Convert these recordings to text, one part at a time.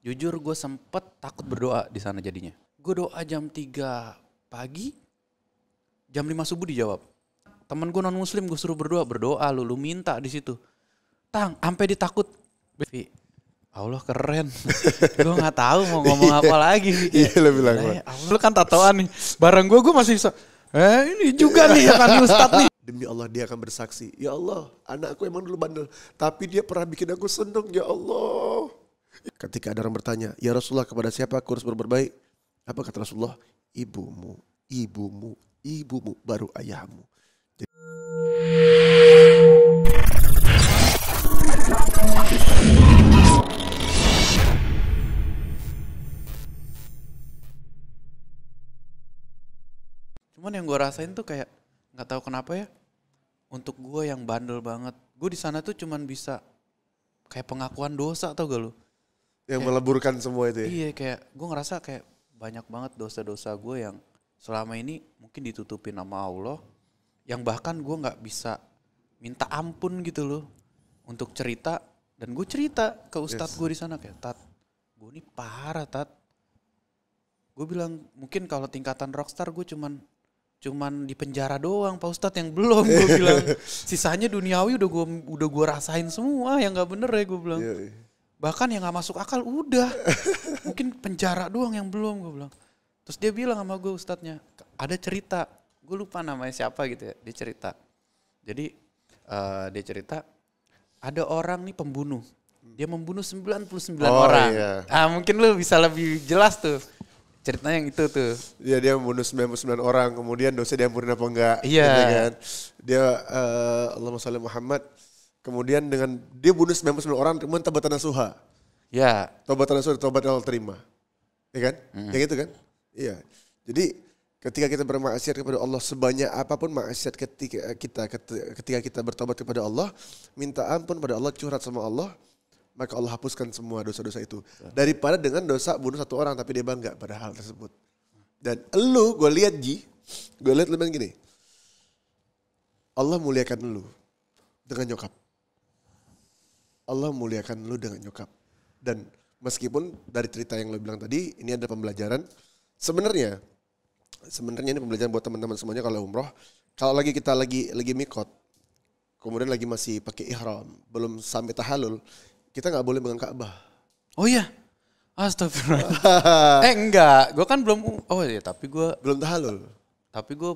Jujur gue sempet takut berdoa di sana jadinya. Gue doa jam 3 pagi, jam 5 subuh dijawab. Temen gue non muslim gue suruh berdoa lu minta di situ. Sampai ditakut. Vi, Allah keren. Gue nggak tahu mau ngomong apa lagi. Iya lo bilang. Lu kan tatoan nih. Barang gue masih bisa. Ini juga nih ya kan Ustadz nih. Demi Allah dia akan bersaksi. Ya Allah, anakku emang dulu bandel. Tapi dia pernah bikin aku seneng, ya Allah. Ketika ada orang bertanya, ya Rasulullah kepada siapa aku harus berbuat baik? Apa kata Rasulullah? Ibumu, ibumu, ibumu, baru ayahmu. Cuman yang gue rasain tuh kayak nggak tahu kenapa ya. Untuk gue yang bandel banget, gue di sana tuh cuman bisa kayak pengakuan dosa, tau gak lu? Yang kayak, meleburkan semua itu ya? Iya, kayak gue ngerasa kayak banyak banget dosa-dosa gue yang selama ini mungkin ditutupin sama Allah, yang bahkan gue nggak bisa minta ampun gitu loh untuk cerita. Dan gue cerita ke ustadz gue di sana kayak, Tat, gue ini parah Tat. Gue bilang mungkin kalau tingkatan rockstar gue cuman di penjara doang Pak Ustadz yang belum, gue bilang. Sisanya duniawi udah gue rasain semua yang nggak bener ya, gue bilang. Bahkan yang nggak masuk akal udah, mungkin penjara doang yang belum, gue bilang. Terus dia bilang sama gue ustadznya, ada cerita, gue lupa namanya siapa gitu ya, dia cerita. Jadi dia cerita ada orang nih pembunuh, dia membunuh 99 orang. Iya. Mungkin lu bisa lebih jelas tuh. Ceritanya yang itu tuh. Iya, dia membunuh 99 orang, kemudian dosa diampunin apa enggak. Iya. Gitu kan? Dia Allahumma sholli Muhammad. Kemudian dengan dia bunuh 99 orang, kemudian taubat nasuha. Iya. Taubat nasuha, taubat Allah terima. Iya kan? Kayak gitu kan? Iya. Jadi ketika kita bermaksiat kepada Allah, sebanyak apapun maksiat ketika kita bertobat kepada Allah, minta ampun pada Allah, curhat sama Allah, maka Allah hapuskan semua dosa-dosa itu. Daripada dengan dosa bunuh satu orang tapi dia bangga pada hal tersebut. Dan gue lihat lu bilang gini, Allah muliakan lu dengan nyokap. Allah muliakan lu dengan nyokap. Dan meskipun dari cerita yang lu bilang tadi, ini ada pembelajaran. Sebenarnya ini pembelajaran buat teman-teman semuanya kalau umroh. Kalau kita lagi mikot, kemudian lagi masih pakai ihram, belum sampai tahallul, kita nggak boleh megang Ka'bah. Oh iya, astagfirullah. Enggak, gue kan belum. Oh iya, tapi gue belum tahallul. Tapi gue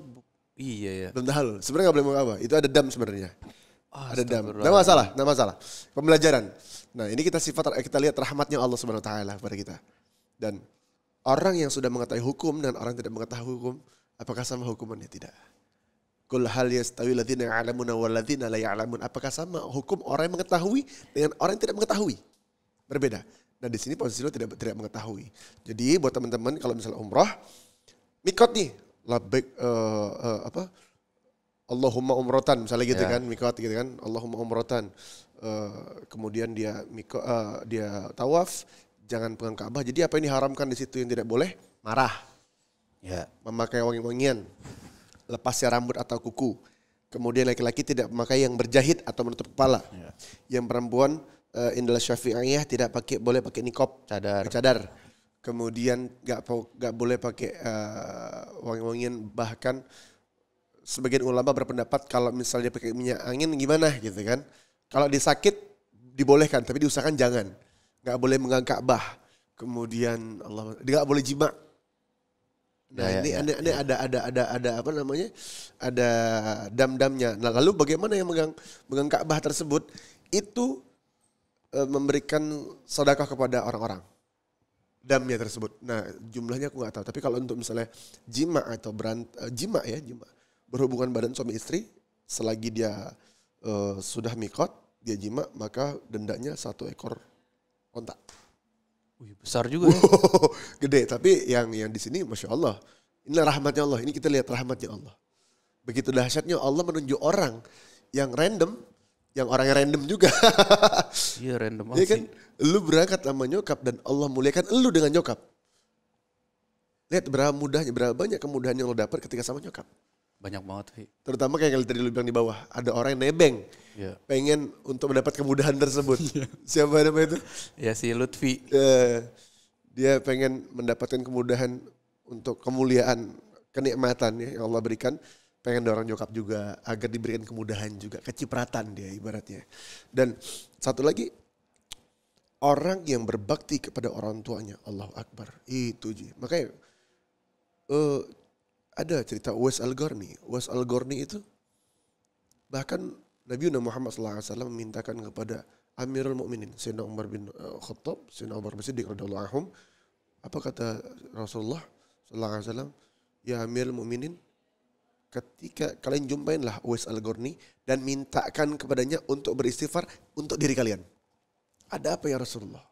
iya ya. Belum tahallul. Sebenarnya nggak boleh megang Ka'bah. Itu ada dam sebenarnya. Ada dam. Nggak masalah. Pembelajaran. Nah ini kita lihat rahmatnya Allah Subhanahu Wa Taala pada kita. Dan orang yang sudah mengetahui hukum dan orang yang tidak mengetahui hukum, apakah sama hukumannya? Tidak. Qul hal yastawi alladziina ya'lamuna wal ladziina la ya'lamun. Apakah sama hukum orang yang mengetahui dengan orang yang tidak mengetahui? Berbeda. Nah di sini posisi lo tidak mengetahui. Jadi buat teman-teman kalau misalnya umrah, mikot nih, labbaik Allahumma umrotan misalnya gitu kan, mikot gitu kan, Allahumma umrotan. Kemudian dia tawaf, jangan pegang Ka'bah. Jadi apa yang diharamkan di situ yang tidak boleh? Marah. Ya, memakai wangi-wangian. Lepasnya rambut atau kuku. Kemudian laki-laki tidak memakai yang berjahit atau menutup kepala. Ya. Yang perempuan indal syafi'iyah tidak boleh pakai niqab, cadar. Kemudian nggak boleh pakai wangi-wangian, bahkan sebagian ulama berpendapat kalau misalnya pakai minyak angin gimana gitu kan. Kalau dia sakit dibolehkan tapi diusahakan jangan. Nggak boleh megang Ka'bah. Kemudian nggak boleh jima. Nah ini ada apa namanya? Ada dam-damnya. Nah lalu bagaimana yang megang Ka'bah tersebut itu memberikan sedekah kepada orang-orang. Damnya tersebut. Nah jumlahnya aku nggak tahu. Tapi kalau untuk misalnya jima atau jima. Berhubungan badan suami istri selagi dia sudah mikot, dia jima, maka dendanya 1 ekor onta. Wih, besar juga ya. Gede, tapi yang di sini Masya Allah. Inilah rahmatnya Allah, ini kita lihat rahmatnya Allah. Begitu dahsyatnya Allah menunjuk orang yang random, yang orang yang random juga. Iya random ya kan? Lu berangkat sama nyokap dan Allah muliakan lu dengan nyokap. Lihat berapa banyak kemudahan yang lu dapat ketika sama nyokap. Banyak banget, Vi. Terutama kayak yang tadi lu bilang di bawah, ada orang yang nebeng. Iya. Pengen untuk mendapat kemudahan tersebut. Siapa namanya itu? Ya si Lutfi. Dia pengen mendapatkan kemudahan untuk kemuliaan, kenikmatan ya, yang Allah berikan. Pengen dorong nyokap juga agar diberikan kemudahan juga, kecipratan dia ibaratnya. Dan satu lagi, orang yang berbakti kepada orang tuanya, Allahu Akbar, itu Ji. Makanya ada cerita Uwais Al-Qarni. Uwais Al-Qarni itu bahkan Nabi Muhammad SAW memintakan kepada Amirul Mukminin Sayyidina Umar bin Khattab, Sayyidina Umar bin Siddiq radhiyallahu anhum. Apa kata Rasulullah SAW? Ya Amirul Mukminin, ketika kalian jumpainlah Uwais Al-Qarni dan mintakan kepadanya untuk beristighfar untuk diri kalian. Ada apa ya Rasulullah?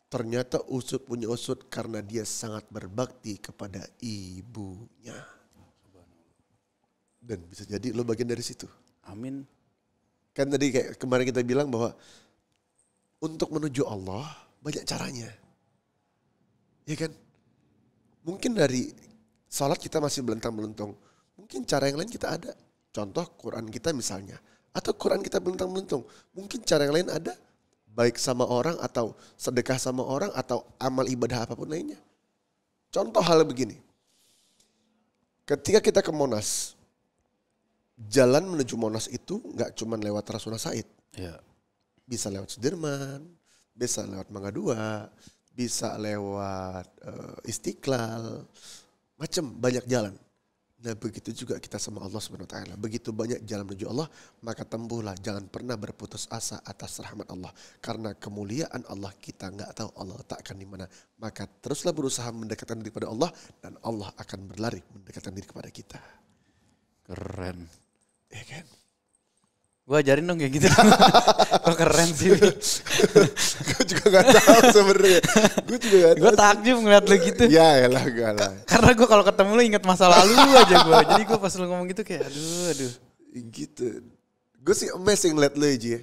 Ternyata usut punya usut karena dia sangat berbakti kepada ibunya. Dan bisa jadi lo bagian dari situ. Amin. Kan tadi kayak kemarin kita bilang bahwa untuk menuju Allah banyak caranya. Ya kan? Mungkin dari salat kita masih melentang-melentong. Mungkin cara yang lain kita ada. Contoh Quran kita misalnya. Atau Quran kita melentang-melentong. Mungkin cara yang lain ada. Baik sama orang atau sedekah sama orang atau amal ibadah apapun lainnya. Contoh hal begini. Ketika kita ke Monas. Jalan menuju Monas itu gak cuma lewat Rasuna Said. Ya. Bisa lewat Sudirman. Bisa lewat Mangga 2. Bisa lewat Istiqlal. Macam banyak jalan. Nah begitu juga kita sama Allah SWT. Begitu banyak jalan menuju Allah, maka tempuhlah. Jangan pernah berputus asa atas rahmat Allah. Karena kemuliaan Allah kita nggak tahu Allah letakkan di mana. Maka teruslah berusaha mendekatkan diri kepada Allah dan Allah akan berlari mendekatkan diri kepada kita. Keren. Ya kan? Gue ajarin dong kayak gitu. Kok keren sih. Gue juga gak tahu sebenarnya. Gue takjub ngeliat lu gitu. Ya elah gak lah. Karena gue kalau ketemu lu inget masa lalu aja gue. Jadi gue pas lu ngomong gitu kayak aduh. Gitu. Gue sih amazing ngeliat lu aja ya.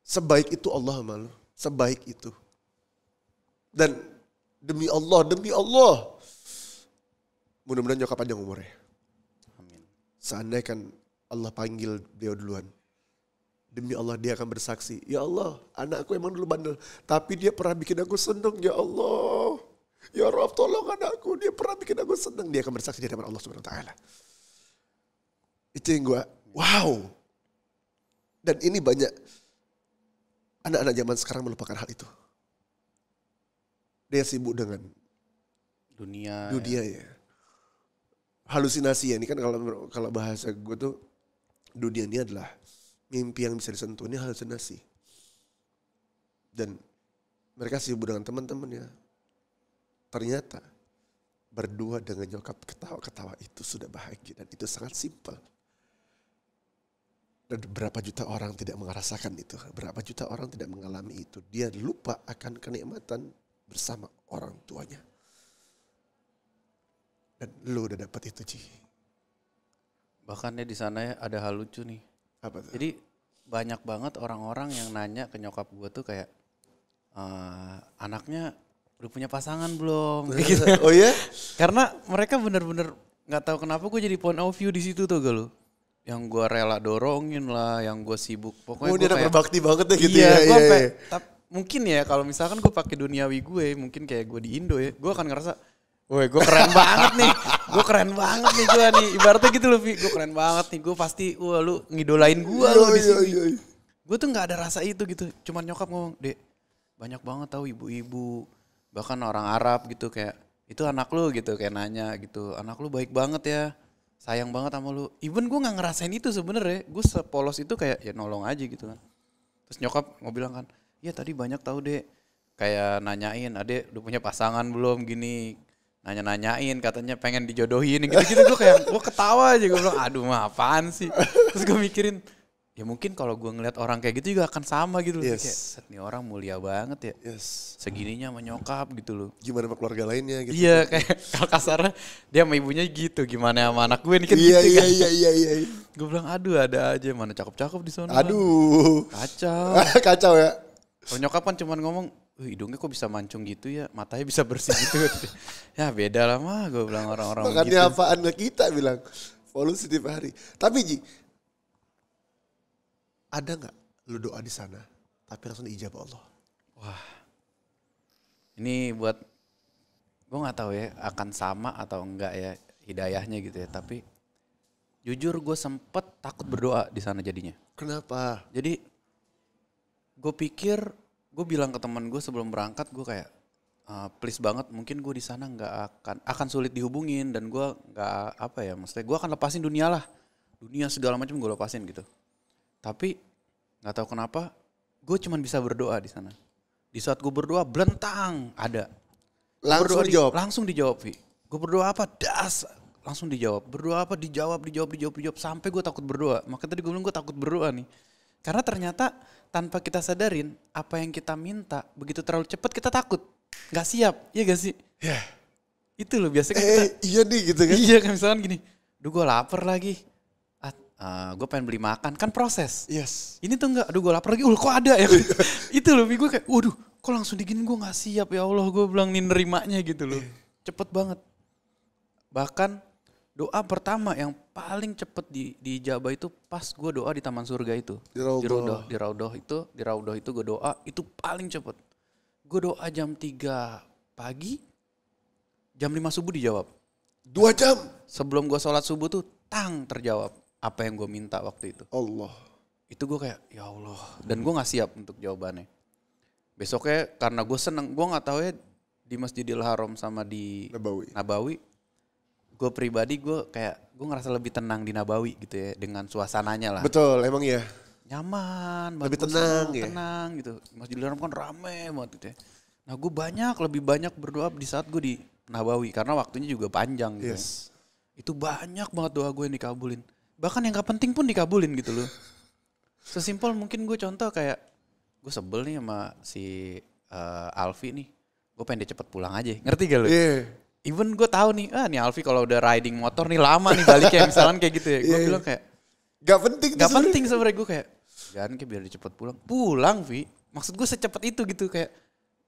Sebaik itu Allah sama lu. Sebaik itu. Dan demi Allah. Mudah-mudahan nyokap panjang umurnya. Amin. Seandainya kan Allah panggil dia duluan. Demi Allah dia akan bersaksi. Ya Allah, anakku emang dulu bandel. Tapi dia pernah bikin aku senang. Ya Allah. Ya Rabb tolong anakku. Dia pernah bikin aku senang. Dia akan bersaksi di hadapan Allah SWT. Itu yang gue, wow. Dan ini banyak anak-anak zaman sekarang melupakan hal itu. Dia sibuk dengan Dunia ya. Halusinasi ya. Ini kan kalau bahasa gue tuh, dunia ini adalah mimpi yang bisa disentuh, ini halusinasi. Dan mereka sibuk dengan teman-temannya. Ternyata berdua dengan nyokap ketawa-ketawa itu sudah bahagia dan itu sangat simpel. Dan berapa juta orang tidak merasakan itu, berapa juta orang tidak mengalami itu. Dia lupa akan kenikmatan bersama orang tuanya. Dan lu udah dapat itu, Ci. Bahkan ya di sana ya ada hal lucu nih. Apa tuh? Jadi banyak banget orang-orang yang nanya ke nyokap gue tuh kayak anaknya udah punya pasangan belum? Gitu. Oh ya? Karena mereka bener-bener nggak tahu kenapa gue jadi point of view di situ tuh gak lu? Yang gue rela dorongin lah, yang gue sibuk. Pokoknya dia kayak berbakti banget ya gitu iya, ya. Iya. Mungkin ya kalau misalkan gue pakai duniawi gue, mungkin kayak gue di Indo ya, gue akan ngerasa woi gue keren banget nih. Gue keren banget nih gue nih. Ibaratnya gitu loh Vi. Gue keren banget nih. Gue pasti wah lu ngidolain gue lu di sini. Gue tuh gak ada rasa itu gitu. Cuman nyokap ngomong, Dek banyak banget tahu ibu-ibu. Bahkan orang Arab gitu kayak itu anak lu gitu kayak nanya gitu. Anak lu baik banget ya. Sayang banget sama lu. Even gue gak ngerasain itu sebenarnya. Gue sepolos itu kayak ya nolong aja gitu kan. Terus nyokap mau bilang kan. Iya tadi banyak tahu Dek. Kayak nanyain Adek udah punya pasangan belum gini. Nanya-nanyain katanya pengen dijodohin gitu-gitu gue ketawa aja gue bilang aduh mah apaan sih. Terus gue mikirin ya mungkin kalau gue ngeliat orang kayak gitu juga akan sama gitu loh. Yes. Kayak set nih orang mulia banget ya. Yes. Segininya sama nyokap gitu loh. Gimana sama keluarga lainnya gitu. Iya kayak kalau kasarnya dia sama ibunya gitu. Gimana sama anak gue nih kan iya, gitu kan. Iya. Gue bilang aduh ada aja mana cakep-cakep di sana. Aduh. Kacau. Kacau ya. Kalau nyokap kan cuman ngomong hidungnya kok bisa mancung gitu ya, matanya bisa bersih gitu. Ya beda lah mah gue bilang orang-orang Makanya gitu. apaan kita bilang polusi tiap hari. Tapi Ji, ada nggak lu doa di sana tapi langsung diijabah Allah? Wah, ini buat gue nggak tahu ya akan sama atau enggak ya hidayahnya gitu ya. Tapi jujur gue sempet takut berdoa di sana jadinya. Kenapa? Jadi gue pikir, gue bilang ke teman gue sebelum berangkat, gue kayak please banget, mungkin gue di sana nggak akan sulit dihubungin dan gue nggak apa ya, maksudnya gue akan lepasin dunia lah, dunia segala macam gue lepasin gitu. Tapi nggak tahu kenapa, gue cuman bisa berdoa di sana. Di saat gue berdoa, belentang ada. Langsung dijawab? Langsung dijawab, Vi. Gue berdoa apa? Langsung dijawab. Berdoa apa? Dijawab. Sampai gue takut berdoa. Makanya tadi gue bilang gue takut berdoa nih. Karena ternyata tanpa kita sadarin apa yang kita minta begitu terlalu cepat kita takut. Gak siap, iya gak sih? Ya. Itu loh biasanya kita. Iya nih gitu kan. Iya kan misalkan gini. Duh gue lapar lagi. Gue pengen beli makan. Kan proses. Yes. Ini tuh enggak, aduh gue lapar lagi. Kok ada ya? Itu loh, gue kayak waduh kok langsung diginin gue gak siap ya Allah. Gue bilang nih nerimanya gitu loh. Cepet banget. Bahkan doa pertama yang paling cepet dijabah itu pas gue doa di taman surga itu. Di Raudhah itu gue doa itu paling cepet. Gue doa jam 3 pagi, jam 5 subuh dijawab. 2 jam? Sebelum gue sholat subuh tuh terjawab apa yang gue minta waktu itu. Allah. Itu gue kayak ya Allah. Dan gue gak siap untuk jawabannya. Besoknya karena gue seneng, gue gak tahu ya di Masjidil Haram sama di Nabawi gue pribadi gue ngerasa lebih tenang di Nabawi gitu ya dengan suasananya lah. Betul, emang ya. Nyaman, lebih bagus, tenang ya. Tenang gitu. Masjidil Haram kan rame banget gitu ya. Nah gue lebih banyak berdoa di saat gue di Nabawi karena waktunya juga panjang gitu. Yes. Itu banyak banget doa gue yang dikabulin. Bahkan yang gak penting pun dikabulin gitu loh. Sesimpel mungkin gue contoh kayak gue sebel nih sama si Alfi nih. Gue pengen dia cepet pulang aja. Ngerti gak lo? Iya. Even gue tahu nih, nih Alfi kalau udah riding motor nih lama nih baliknya misalkan kayak gitu ya. Gue bilang kayak gak penting. Gak penting sebenarnya gue kayak jangan kayak biar dia cepet pulang. Pulang Vi. Maksud gue secepat itu gitu kayak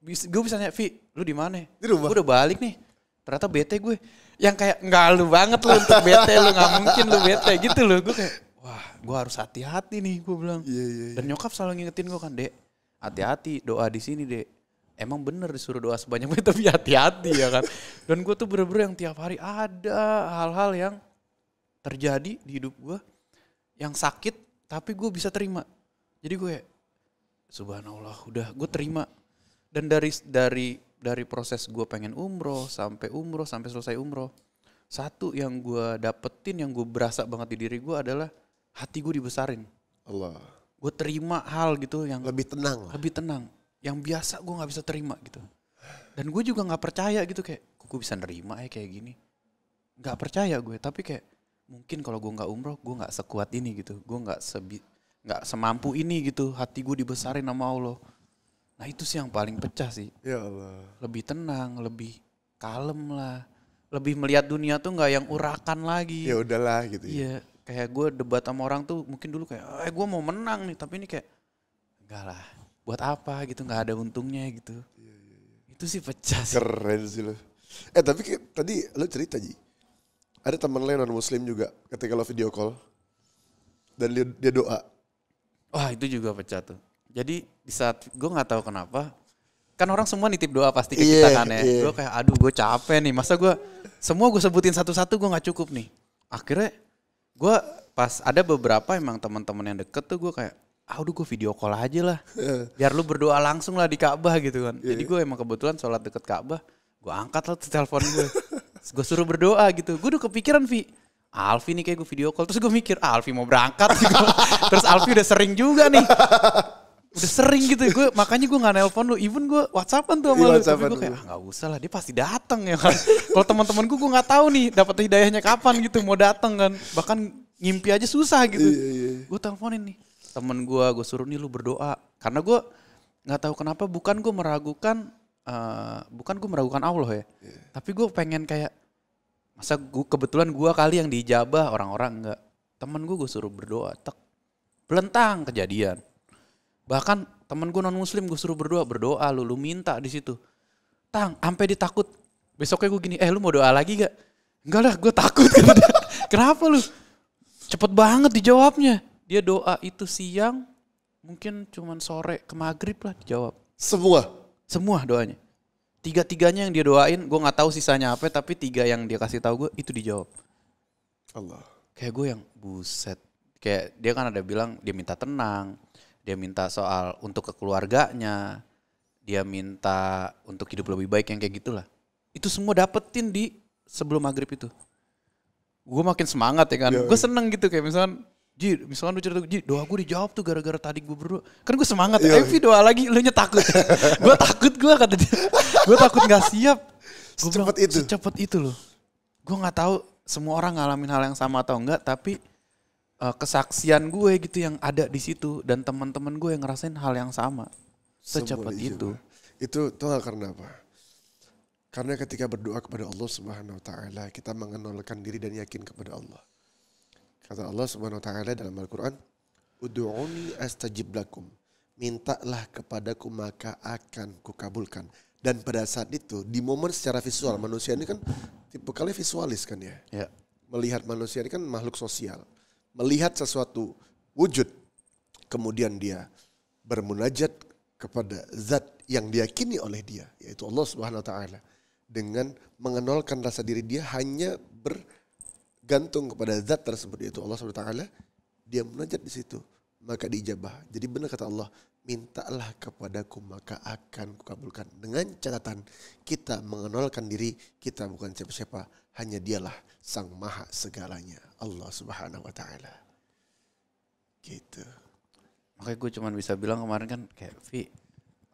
gue bisa nanya Vi, lu di mana? Di rumah. Gue udah balik nih. Ternyata bete gue. Yang kayak nggak lu banget lu untuk bete lu, nggak mungkin lu bete gitu loh. Gue kayak wah gue harus hati-hati nih gue bilang. Iya. Dan nyokap selalu ngingetin gue kan, Dek, hati-hati doa di sini Dek. Emang bener disuruh doa sebanyak-banyak tapi hati-hati ya kan. Dan gue tuh bener-bener yang tiap hari ada hal-hal yang terjadi di hidup gue yang sakit tapi gue bisa terima. Jadi gue subhanallah udah gue terima. Dan dari proses gue pengen umroh sampai selesai umroh, satu yang gue dapetin yang gue berasa banget di diri gue adalah hati gue dibesarin. Allah. Gue terima hal gitu yang lebih tenang lah. Lebih tenang. Yang biasa gue gak bisa terima gitu. Dan gue juga gak percaya gitu kayak, kok gue bisa nerima ya kayak gini. Gak percaya gue, tapi kayak mungkin kalau gue gak umroh, gue gak sekuat ini gitu. Gue gak semampu ini gitu, hati gue dibesarin sama Allah. Nah itu sih yang paling pecah sih. Ya Allah. Lebih tenang, lebih kalem lah. Lebih melihat dunia tuh gak yang urakan lagi. Ya udahlah gitu ya. Iya, kayak gue debat sama orang tuh mungkin dulu kayak, gue mau menang nih. Tapi ini kayak, enggak lah. Buat apa gitu, gak ada untungnya gitu. Iya. Itu sih pecah sih. Keren sih lo. Tapi tadi lo cerita Ji. Ada teman lo yang non muslim juga ketika lo video call. Dan dia doa. Wah itu juga pecah tuh. Jadi di saat gue gak tahu kenapa. Kan orang semua nitip doa pasti ke kita kan ya. Gue kayak aduh gue capek nih. Masa semua gue sebutin satu-satu gue gak cukup nih. Akhirnya gue pas ada beberapa emang teman-teman yang deket tuh gue kayak udah gue video call aja lah. Biar lu berdoa langsung lah di Ka'bah gitu kan. Jadi gue emang kebetulan sholat deket Ka'bah. Gue angkat lah tuh telepon gue. Gue suruh berdoa gitu. Gue udah kepikiran Vi. Alfi nih kayak gue video call. Terus gue mikir Alfi mau berangkat. Terus Alfi udah sering juga nih. Udah sering gitu. Makanya gue gak nelpon lu. Even gue whatsappan tuh sama lu. Tapi gue kayak gak usah lah. Dia pasti datang ya kan. Kalau teman-teman gue gak tahu nih. Dapat hidayahnya kapan gitu. Mau datang kan. Bahkan ngimpi aja susah gitu. Gue teleponin nih. Temen gue suruh nih lu berdoa. Karena gue gak tahu kenapa bukan gue meragukan Allah ya. Tapi gue pengen kayak, masa kebetulan gue kali yang diijabah, orang-orang enggak. Temen gue suruh berdoa, belentang kejadian. Bahkan temen gue non muslim gue suruh berdoa lu minta di situ. Tang, sampai dia takut. Besoknya gue gini, lu mau doa lagi gak? Enggak lah, gue takut. Kenapa lu? Cepet banget dijawabnya. Dia doa itu siang, mungkin cuman sore ke maghrib lah dijawab. Semua doanya. 3-3-nya yang dia doain, gue nggak tahu sisanya apa, tapi 3 yang dia kasih tahu gue itu dijawab. Allah. Kayak gue yang buset. Kayak dia kan ada bilang dia minta tenang, dia minta soal untuk kekeluarganya, dia minta untuk hidup lebih baik yang kayak gitulah. Itu semua dapetin di sebelum maghrib itu. Gue makin semangat ya kan. Gue seneng gitu kayak misalkan lu cerita, Ji doa gue dijawab tuh gara-gara tadi gue berdoa. Kan gue semangat, Vi doa lagi, lu nya takut. Gue takut kata dia. Gue takut gak siap. Secepat itu loh. Gue gak tahu semua orang ngalamin hal yang sama atau enggak, tapi kesaksian gue gitu yang ada di situ dan teman-teman gue yang ngerasain hal yang sama. Secepat itu. Itu tuh karena apa? Karena ketika berdoa kepada Allah Subhanahu wa taala, kita mengenalkan diri dan yakin kepada Allah. Kata Allah Subhanahu wa taala dalam Al-Qur'an, "Ud'uni astajib lakum." Mintalah kepadaku maka akan kukabulkan. Dan pada saat itu di momen secara visual, manusia ini kan tipe kali visualis kan ya. Melihat manusia ini kan makhluk sosial. Melihat sesuatu wujud, kemudian dia bermunajat kepada zat yang diyakini oleh dia, yaitu Allah Subhanahu wa taala, dengan mengenalkan rasa diri dia hanya bergantung kepada zat tersebut, yaitu Allah Subhanahu wa taala. Dia munajat di situ, maka diijabah. Jadi benar kata Allah, mintalah kepadaku maka akan kukabulkan. Dengan catatan kita mengenalkan diri kita bukan siapa-siapa, hanya dialah sang maha segalanya, Allah Subhanahu wa taala. Gitu. Makanya gue cuma bisa bilang kemarin kan kayak, Vi,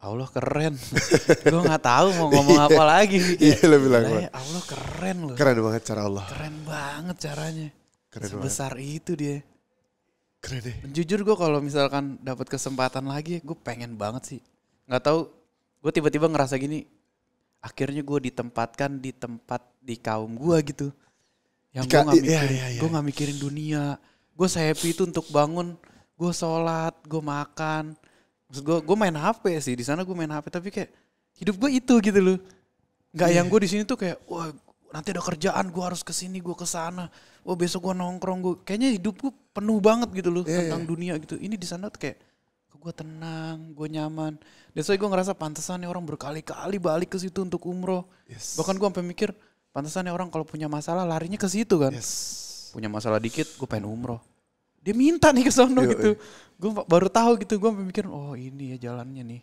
Allah keren. Gue gak tahu mau ngomong apa lagi. Iya lo bilang. Allah keren loh. Keren banget cara Allah. Keren banget caranya. Keren sebesar banget. Itu dia. Keren deh. Jujur gue kalau misalkan dapat kesempatan lagi, gue pengen banget sih. Gak tahu, gue tiba-tiba ngerasa gini. Akhirnya gue ditempatkan di tempat di kaum gue gitu. Yang gue gak mikirin dunia. Gue happy itu untuk bangun. Gue sholat, gue makan. Maksud gue main HP sih, di sana gue main HP, tapi kayak hidup gue itu gitu loh. Nggak yang gue di sini tuh kayak, wah nanti ada kerjaan gue harus kesini, gue kesana. Wah besok gue nongkrong, gue kayaknya hidup gue penuh banget gitu loh tentang dunia gitu. Ini di sana tuh kayak gue tenang, gue nyaman. Dan soalnya gue ngerasa pantesannya orang berkali-kali balik ke situ untuk umroh. Bahkan gue sampai mikir pantesannya orang kalau punya masalah larinya ke situ kan. Punya masalah dikit, gue pengen umroh. Dia minta nih ke sono gitu. Gue baru tahu gitu, gue mikir oh ini ya jalannya nih.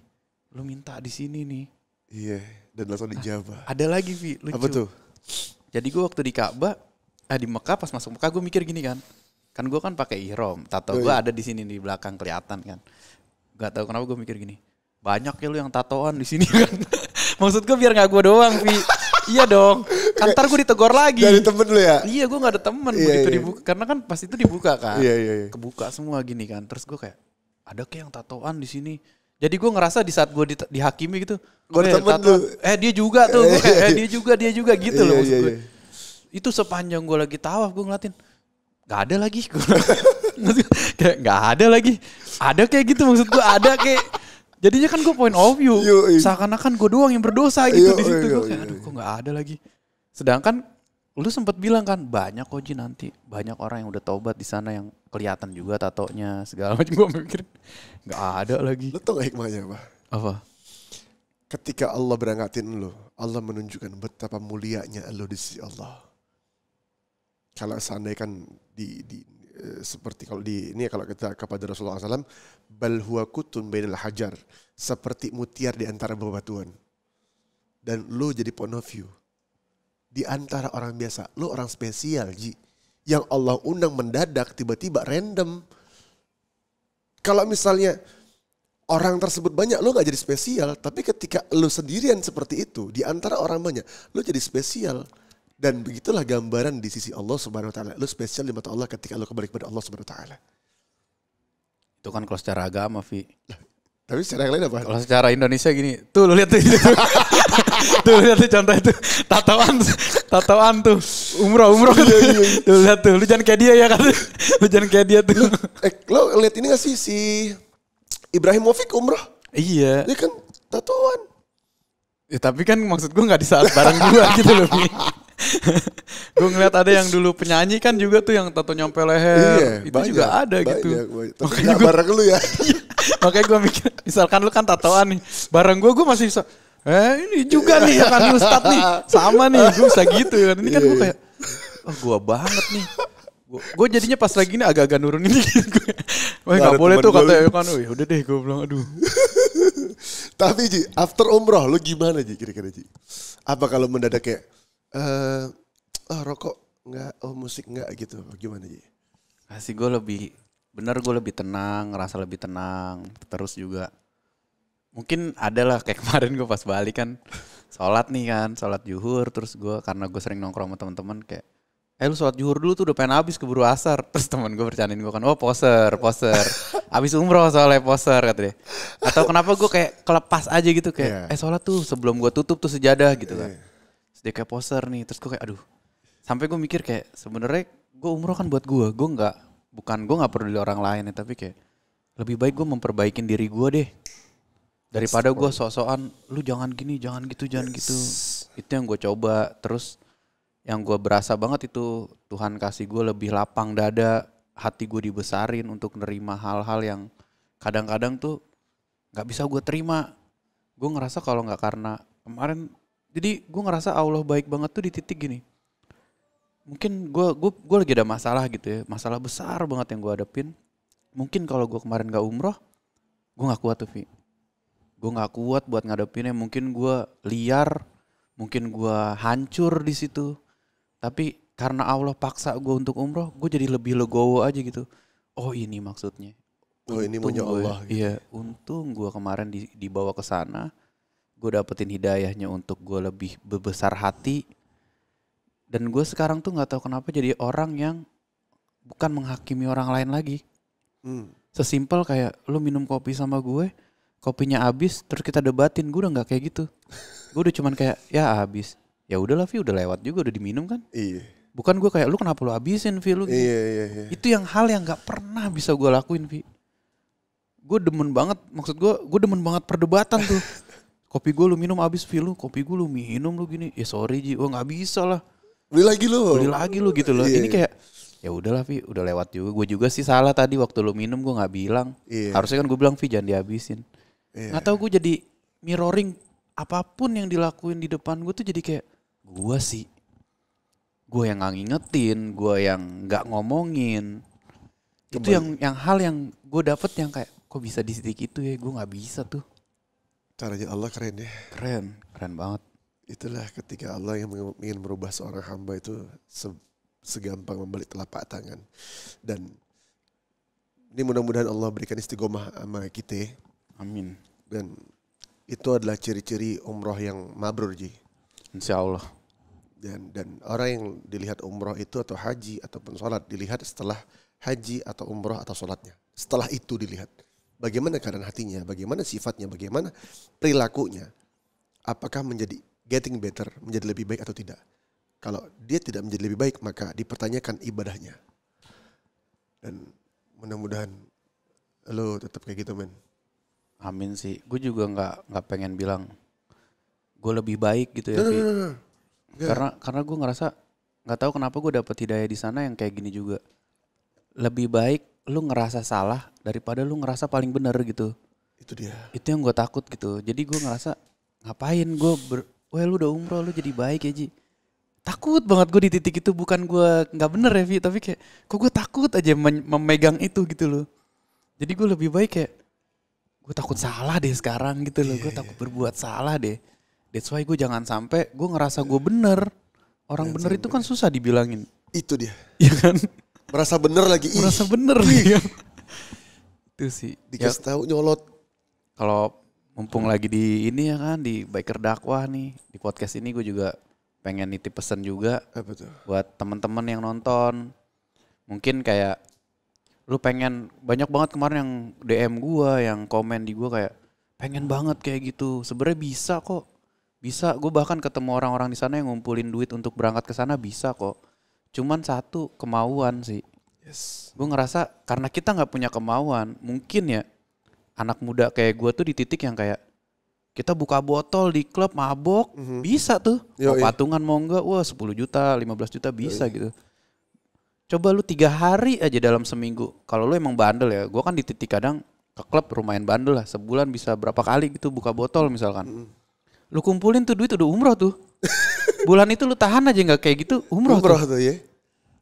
Lu minta di sini nih. Iya, dan langsung dijawab. Ada lagi Vi, lucu. Apa tuh? Jadi gue waktu di Ka'bah, di Mekah pas masuk Mekah gue mikir gini kan. Kan gue kan pakai ihram, tato gue ada di sini di belakang kelihatan kan. Gak tahu kenapa gue mikir gini. Banyak ya lu yang tatoan di sini kan. Maksud gue biar gak gue doang Vi. Iya dong. Ntar gue ditegor lagi. Dari temen lu ya? Iya gue gak ada temen begitu dibuka. Karena kan pas itu dibuka kan. Iya. Kebuka semua gini kan. Terus gue kayak ada kayak yang tatoan di sini. Jadi gue ngerasa di saat gue dihakimi gitu. Gue temen lu. Dia juga tuh. Gue kayak dia juga gitu loh maksud gue. Itu sepanjang gue lagi tawaf gue ngeliatin. Gak ada lagi. Kayak gak ada lagi. Ada kayak gitu maksud gue ada kayak. Jadinya kan gue point of view. Seakan-akan gue doang yang berdosa gitu di situ. Gue kayak aduh kok gak ada lagi. Sedangkan lu sempat bilang kan banyak kok Ji nanti. Banyak orang yang udah taubat di sana yang kelihatan juga tatonya segala macam. Gue mikir gak ada lagi. Lu tau gak hikmahnya apa? Apa? Ketika Allah berangkatin lu, Allah menunjukkan betapa mulianya lu di sisi Allah. Kalau seandainya kan seperti kalau kalau kita kepada Rasulullah SAW, bal huwa kutun bainal hajar, seperti mutiar di antara bebatuan. Dan lu jadi point of view. Di antara orang biasa, lu orang spesial Ji. Yang Allah undang mendadak, tiba-tiba random. Kalau misalnya orang tersebut banyak, lu gak jadi spesial. Tapi ketika lu sendirian seperti itu, di antara orang banyak, lu jadi spesial. Dan begitulah gambaran di sisi Allah Subhanahu wa taala. Lu spesial di mata Allah ketika lu kembali kepada Allah Subhanahu wa taala. Itu kan kalau secara agama, Vi. Tapi secara yang lain apa? Kalau secara Indonesia gini, tuh lu lihat tuh. Tuh lihat tuh contoh itu. Tatoan tuh. Umroh. Tuh lihat tuh, lu jangan kayak dia ya kan. Lu jangan kayak dia tuh. Lu lihat ini gak sih si Ibrahimovic umroh. Iya. Dia kan tatoan. Ya, tapi kan maksud gue nggak di saat bareng gue gitu loh. Gue ngeliat ada yang dulu penyanyi kan juga tuh yang tato nyampe leher. Itu banyak, juga ada gitu. Tapi gak bareng lu ya. Makanya gue mikir, misalkan lu kan tatoan nih, bareng gue masih bisa, ini juga nih ya kan Ustadz nih, sama nih, gue bisa gitu kan. Ini kan gue kayak, oh gue banget nih. Gue jadinya pas lagi ini agak-agak nurunin gitu. Wah gak boleh tuh katanya kan, oh udah deh gue bilang aduh. Tapi Ji, after umroh lu gimana Ji kira-kira Ji? Apa kalau mendadak kayak, rokok enggak, musik enggak gitu, gimana Ji? Kasih gue gue lebih tenang, ngerasa lebih tenang. Terus juga mungkin ada lah kayak kemarin gue pas balik kan sholat zuhur. Terus gue karena gue sering nongkrong sama teman-teman kayak, lu sholat zuhur dulu tuh udah pengen habis keburu asar. Terus teman gue bercandain gue kan, oh poser. Abis umroh soalnya poser kata dia. Atau kenapa gue kayak kelepas aja gitu kayak, sholat tuh sebelum gue tutup tuh sejadah gitu kan. Terus dia kayak poser nih, terus gue kayak aduh. Sampai gue mikir kayak sebenarnya gue umroh kan buat gue nggak perlu di orang lain ya, tapi kayak lebih baik gue memperbaikin diri gue deh daripada gue sok-sokan lu jangan gini jangan gitu gitu. Itu yang gue coba. Terus yang gue berasa banget itu Tuhan kasih gue lebih lapang dada, hati gue dibesarin untuk nerima hal-hal yang kadang-kadang tuh nggak bisa gue terima. Gue ngerasa kalau nggak karena kemarin, jadi gue ngerasa Allah baik banget tuh di titik gini. Mungkin gue lagi ada masalah gitu ya, masalah besar banget yang gue hadapin. Mungkin kalau gue kemarin gak umroh, gue gak kuat tuh Vi. Gue gak kuat buat ngadepinnya, mungkin gue liar, mungkin gue hancur di situ. Tapi karena Allah paksa gue untuk umroh, gue jadi lebih legowo aja gitu. Oh ini maksudnya. Oh ini maunya Allah. Gitu. Iya, untung gue kemarin dibawa ke sana, gue dapetin hidayahnya untuk gue lebih berbesar hati. Dan gue sekarang tuh gak tahu kenapa jadi orang yang bukan menghakimi orang lain lagi. Sesimpel kayak lu minum kopi sama gue, kopinya habis, terus kita debatin, gue udah gak kayak gitu. Gue udah cuman kayak ya habis. Ya udahlah Vi, udah lewat juga, udah diminum kan. Iya. Bukan gue kayak lu kenapa lu habisin Vi lu gitu. Iya. Itu yang hal yang gak pernah bisa gue lakuin Vi. Gue demen banget, maksud gue demen banget perdebatan tuh. Kopi gue lu minum habis Vi, lu kopi gue lu minum lu gini. Ya sorry Ji, gak bisa lah. Beli lagi lu gitu loh. Ini kayak ya udahlah Vi, udah lewat juga. Gue juga sih salah tadi waktu lu minum gue nggak bilang. Harusnya kan gue bilang Vi jangan dihabisin. Nggak tahu gue jadi mirroring apapun yang dilakuin di depan gue tuh jadi kayak gue yang nggak ngingetin, gue yang nggak ngomongin. Itu yang hal yang gue dapet yang kayak kok bisa di titik itu ya, gue nggak bisa tuh. Caranya Allah keren ya. Keren banget. Itulah ketika Allah yang ingin merubah seorang hamba itu segampang membalik telapak tangan. Dan ini mudah-mudahan Allah berikan istiqomah sama kita. Amin. Dan itu adalah ciri-ciri umroh yang mabrur Ji. Insya Allah. Dan orang yang dilihat umroh itu atau haji ataupun sholat dilihat setelah haji atau umroh atau sholatnya. Setelah itu dilihat bagaimana keadaan hatinya, bagaimana sifatnya, bagaimana perilakunya. Apakah menjadi getting better, menjadi lebih baik atau tidak. Kalau dia tidak menjadi lebih baik, maka dipertanyakan ibadahnya. Dan mudah-mudahan lo tetap kayak gitu men. Amin sih. Gue juga nggak pengen bilang gue lebih baik gitu ya. Karena gue ngerasa nggak tahu kenapa gue dapet hidayah di sana yang kayak gini juga. Lebih baik lu ngerasa salah daripada lu ngerasa paling benar gitu. Itu dia. Itu yang gue takut gitu. Jadi gue ngerasa ngapain gue wah lu udah umroh lu jadi baik ya Ji. Takut banget gue di titik itu, bukan gue gak bener ya Vi, tapi kayak kok gue takut aja memegang itu gitu loh. Jadi gue lebih baik kayak gue takut salah deh sekarang gitu loh. Gue takut berbuat salah deh. That's why gue jangan sampai gue ngerasa gue bener. Orang bener itu kan susah dibilangin. Itu dia. Iya kan? Merasa bener lagi. Merasa bener nih. Itu sih. Dikasih tahu nyolot. Kalau mumpung lagi di ini ya kan, di Biker Dakwah nih, di podcast ini gue juga pengen nitip pesan juga. Apa tuh? Buat teman-teman yang nonton. Mungkin kayak lu pengen, banyak banget kemarin yang DM gue, yang komen di gue kayak pengen banget kayak gitu. Sebenarnya bisa kok. Bisa, gue bahkan ketemu orang-orang di sana yang ngumpulin duit untuk berangkat ke sana bisa kok. Cuman satu, kemauan sih. Yes. Gue ngerasa karena kita nggak punya kemauan, mungkin ya anak muda kayak gue tuh di titik yang kayak kita buka botol di klub mabok, bisa tuh. Mau patungan mau enggak, wah 10 juta, 15 juta bisa gitu. Coba lu 3 hari aja dalam seminggu. Kalau lu emang bandel ya, gue kan di titik kadang ke klub lumayan bandel lah. Sebulan bisa berapa kali gitu buka botol misalkan. Lu kumpulin tuh duit udah umroh tuh. Bulan itu lu tahan aja nggak kayak gitu, umroh tuh ya.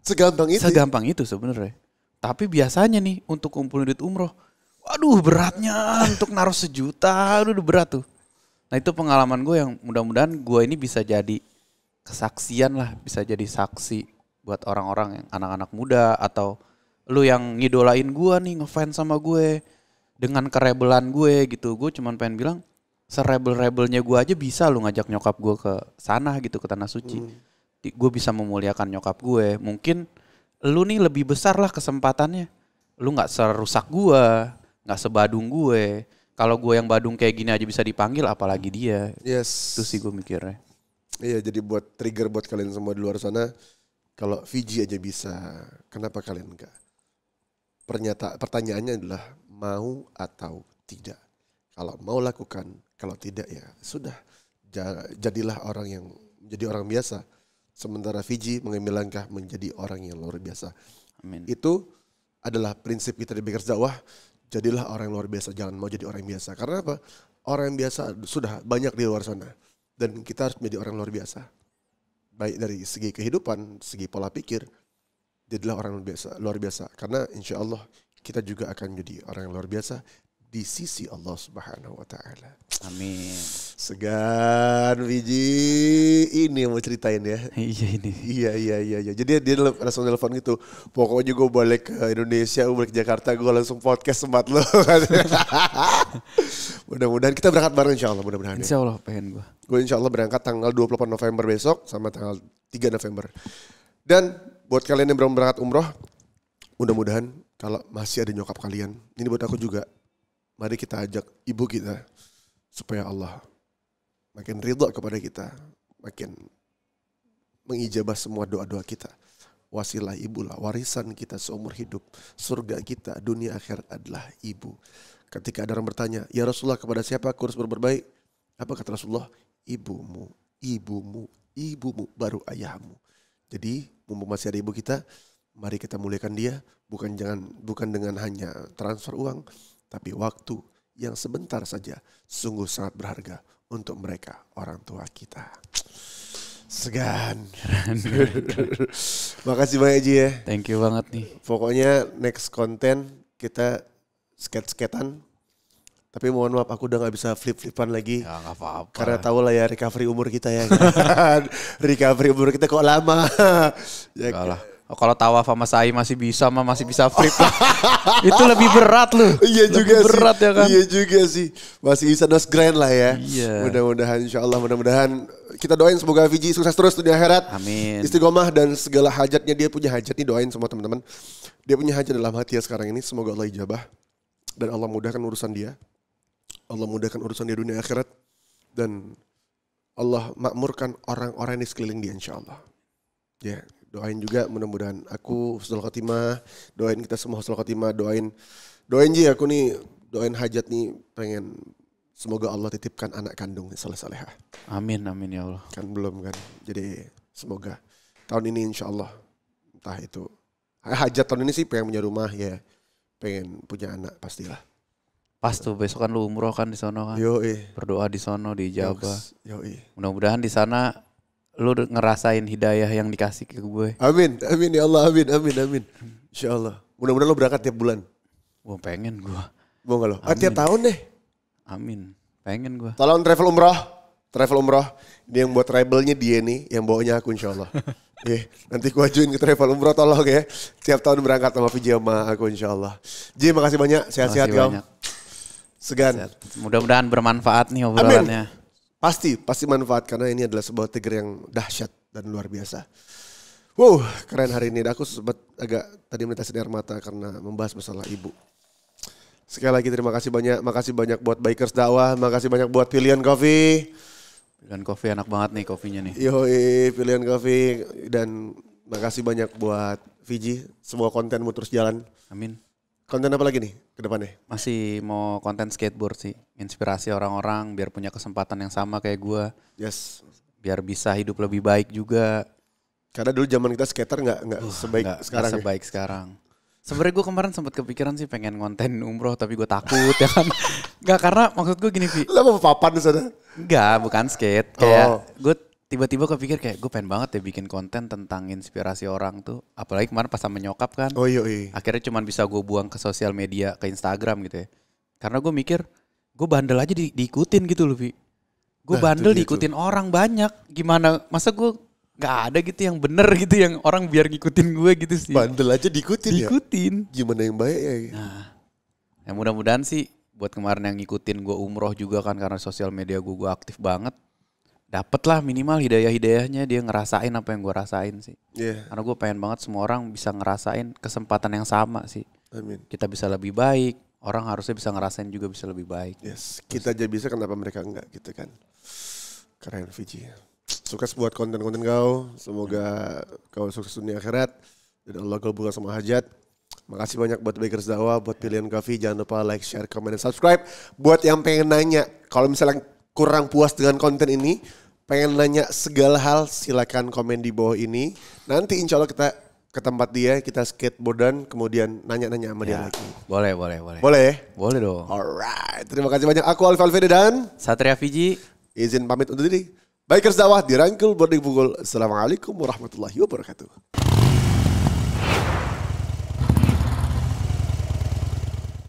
Segampang itu. Segampang itu sebenarnya. Tapi biasanya nih untuk kumpulin duit umroh, waduh beratnya untuk naruh 1 juta, udah berat tuh. Nah itu pengalaman gue yang mudah-mudahan gue ini bisa jadi kesaksian lah, bisa jadi saksi buat orang-orang yang anak-anak muda atau lu yang ngidolain gue nih, ngefans sama gue dengan kerebelan gue gitu. Gue cuman pengen bilang serebel-rebelnya gue aja bisa lu ngajak nyokap gue ke sana gitu, ke Tanah Suci. Gue bisa memuliakan nyokap gue. Mungkin lu nih lebih besar lah kesempatannya. Lu gak serusak gue, gak sebadung gue. Kalau gue yang Badung kayak gini aja bisa dipanggil, apalagi dia. Yes. Itu sih gue mikirnya. Iya, jadi buat trigger buat kalian semua di luar sana, kalau Fiji aja bisa, kenapa kalian enggak? Pertanyaannya adalah mau atau tidak. Kalau mau lakukan, kalau tidak ya sudah. Jadilah orang yang menjadi orang biasa. Sementara Fiji mengambil langkah menjadi orang yang luar biasa. Amin. Itu adalah prinsip kita di Bakers Dakwah. Jadilah orang yang luar biasa, jangan mau jadi orang yang biasa. Karena apa? Orang yang biasa sudah banyak di luar sana. Dan kita harus menjadi orang yang luar biasa. Baik dari segi kehidupan, segi pola pikir. Jadilah orang yang luar biasa. Karena insya Allah kita juga akan menjadi orang yang luar biasa di sisi Allah Subhanahu wa Ta'ala. Amin. Segan Fiji, ini yang mau ceritain ya. Iya ini. Iya. Jadi dia langsung telepon gitu. Pokoknya gue balik ke Indonesia, gue balik ke Jakarta, gue langsung podcast sempat lo. Mudah-mudahan kita berangkat bareng insya Allah. Mudah-mudahan. Insya Allah pengen gue. Gue insya Allah berangkat tanggal 28 November besok sama tanggal 3 November. Dan buat kalian yang belum berangkat umroh, mudah-mudahan kalau masih ada nyokap kalian, ini buat aku juga. Mari kita ajak ibu kita supaya Allah makin ridha kepada kita, makin mengijabah semua doa-doa kita. Wasilah ibulah, warisan kita seumur hidup, surga kita, dunia akhirat adalah ibu. Ketika ada orang bertanya, ya Rasulullah kepada siapa aku harus berbuat baik? Apa kata Rasulullah? Ibumu, baru ayahmu. Jadi mumpung masih ada ibu kita, mari kita muliakan dia, bukan dengan hanya transfer uang, tapi waktu yang sebentar saja sungguh sangat berharga untuk mereka, orang tua kita. Segan. Makasih banyak Ji ya. Thank you banget nih. Pokoknya next konten kita skate-skatean. Tapi mohon maaf aku udah gak bisa flip-flipan lagi. Ya gak apa-apa. Karena tau lah ya recovery umur kita ya. Recovery umur kita kok lama. Ya, enggak lah. Oh, kalau tawaf sama sa'i masih bisa flip lah. Itu lebih berat loh. Iya juga lebih berat sih. Ya kan. Iya juga sih. Masih bisa nos grand lah ya. Iya. Mudah-mudahan insyaallah kita doain semoga Fiji sukses terus di akhirat. Amin. Istiqomah dan segala hajatnya, dia punya hajat nih, doain semua teman-teman. Dia punya hajat dalam hati ya sekarang ini, semoga Allah ijabah dan Allah mudahkan urusan dia. Allah mudahkan urusan dia dunia akhirat dan Allah makmurkan orang-orang di sekeliling dia insyaallah. Ya. Doain juga mudah-mudahan aku husnul khotimah, doain kita semua husnul khotimah, doain Ji aku nih, doain hajat nih, pengen semoga Allah titipkan anak kandung saleh-salehah. Amin ya Allah. Kan belum kan, jadi semoga tahun ini insya Allah, entah itu hajat tahun ini sih pengen punya rumah ya, pengen punya anak pastilah. Pas tuh besok kan lu umroh kan di sono kan. Berdoa di sono diijabah. Mudah-mudahan di sana lu ngerasain hidayah yang dikasih ke gue. Amin ya Allah, amin. Insya Allah. Mudah-mudahan lu berangkat tiap bulan. Gue pengen gue. Mau gak lo? Tiap tahun deh. Amin. Pengen gue. Tolong travel umroh. Dia yang buat travelnya dia nih, yang bawanya aku insya Allah. Nanti gue ajuin ke travel umroh tolong ya. Tiap tahun berangkat sama Fiji sama aku insya Allah. Ji makasih banyak, sehat-sehat kau. Segan. Mudah-mudahan bermanfaat nih obrolannya. Amin. Pasti manfaat karena ini adalah sebuah trigger yang dahsyat dan luar biasa. Wow, keren hari ini. Aku sempat agak tadi menetesin air mata karena membahas masalah ibu. Sekali lagi terima kasih banyak. Makasih banyak buat Bakers Dakwah. Makasih banyak buat Pilihan Coffee. Pilihan Coffee enak banget nih kopinya nih. Yoi, Pilihan Coffee. Dan makasih banyak buat Fiji. Semua kontenmu terus jalan. Amin. Konten apa lagi nih ke depannya? Masih mau konten skateboard sih. Inspirasi orang-orang biar punya kesempatan yang sama kayak gue. Yes. Biar bisa hidup lebih baik juga. Karena dulu zaman kita skater nggak sebaik sekarang. Nggak sebaik sekarang. Sebenarnya gue kemarin sempat kepikiran sih pengen konten umroh tapi gue takut ya kan. Nggak, karena maksud gue gini Vi. Lo mau papan di sana? Enggak, bukan skate. Kayak gue tiba-tiba kepikir kayak gue pengen banget ya bikin konten tentang inspirasi orang tuh. Apalagi kemarin pas sama nyokap kan. Oh iya. Akhirnya cuman bisa gue buang ke sosial media, ke Instagram gitu ya. Karena gue mikir gue bandel aja diikutin gitu loh Vi. Gue bandel diikutin orang banyak. Gimana, masa gue gak ada gitu yang bener gitu yang orang biar ngikutin gue gitu sih. Bandel aja diikutin ya? Gimana yang baik ya? Nah, ya mudah-mudahan sih buat kemarin yang ngikutin gue umroh juga kan karena sosial media gue aktif banget. Dapet lah minimal hidayah-hidayahnya dia ngerasain apa yang gue rasain sih. Karena gue pengen banget semua orang bisa ngerasain kesempatan yang sama sih. Amin. Kita bisa lebih baik, orang harusnya bisa ngerasain juga bisa lebih baik. Yes, kita aja bisa kenapa mereka enggak gitu kan. Keren Fiji. Sukses buat konten-konten kau. Semoga kau sukses dunia akhirat. Dan Allah kabulkan semua hajat. Makasih banyak buat Bakers Dakwah, buat pilihan Kavi. Jangan lupa like, share, comment, dan subscribe. Buat yang pengen nanya, kalau misalnya kurang puas dengan konten ini, pengen nanya segala hal, silakan komen di bawah ini. Nanti insya Allah kita ke tempat dia, kita skateboardan, kemudian nanya-nanya sama dia lagi. Boleh. Boleh dong. Alright, terima kasih banyak. Aku Alif Alfede dan Satria Fiji. Izin pamit untuk diri. Bakers Dakwah dirangkul, berdipukul. Assalamualaikum warahmatullahi wabarakatuh.